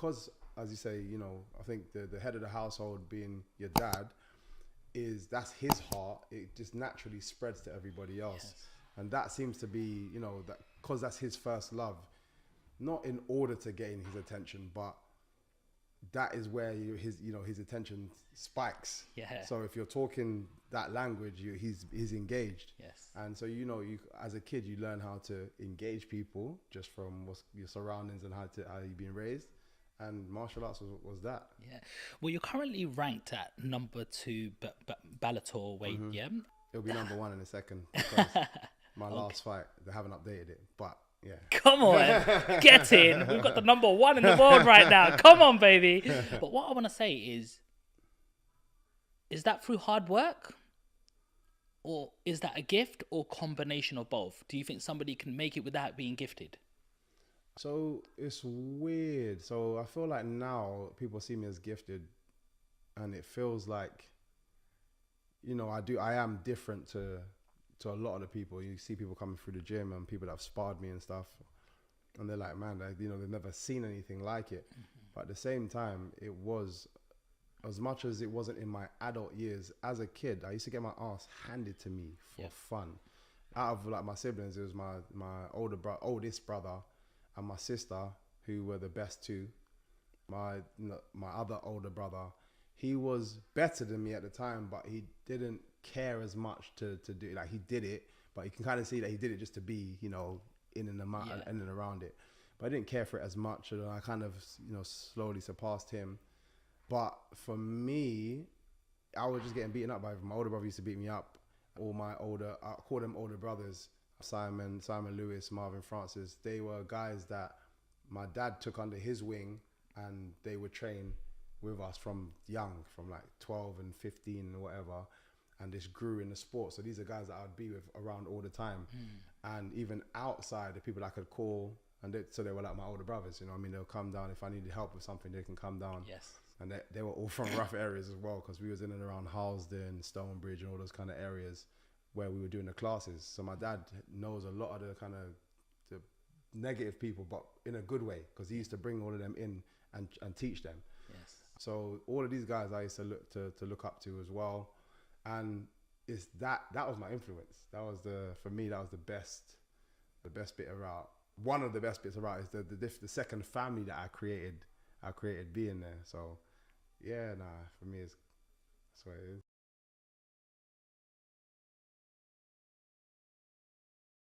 because, as you say, you know, I think the head of the household being your dad that's his heart. It just naturally spreads to everybody else. Yes. And that seems to be, you know, that because that's his first love, not in order to gain his attention, but that is where his attention spikes. Yeah. So if you're talking that language, he's engaged. Yes. And so, you know, you as a kid, you learn how to engage people just from your surroundings and how you've been raised. And martial arts was that. Yeah. Well, you're currently ranked at number 2 Bellator weight. Yeah. It'll be number 1 in a second because my last fight, they haven't updated it, but yeah. Come on, get in. We've got the number 1 in the world right now. Come on, baby. But what I want to say is that through hard work? Or is that a gift or combination of both? Do you think somebody can make it without being gifted? So it's weird. So I feel like now people see me as gifted, and it feels like, you know, I am different to a lot of the people. You see people coming through the gym and people that have sparred me and stuff, and they're like, man, they've never seen anything like it. But at the same time, it was, as much as it wasn't in my adult years, as a kid, I used to get my ass handed to me for fun. Out of like my siblings, it was my oldest brother and my sister, who were the best two. My other older brother, he was better than me at the time, but he didn't care as much to do it. Like, he did it, but you can kind of see that he did it just to be, you know, in and around it. But I didn't care for it as much, and I kind of, you know, slowly surpassed him. But for me, I was just getting beaten up by my older brother. Used to beat me up. All my I call them older brothers, Simon Lewis, Marvin Francis. They were guys that my dad took under his wing, and they would train with us from young, from like 12 and 15 or whatever, and this grew in the sport. So these are guys that I would be with around all the time. And even outside, the people I could call, and so they were like my older brothers, you know what I mean? They'll come down. If I needed help with something, they can come down. Yes. And they were all from rough areas as well, because we was in and around Harlesden, Stonebridge, and all those kind of areas where we were doing the classes. So my dad knows a lot of the kind of the negative people, but in a good way, because he used to bring all of them in and teach them. Yes. So all of these guys I used to look up to as well, and it's that was my influence. That was for me that was the best bit about. One of the best bits about is the second family that I created being there. So yeah, for me that's what it is.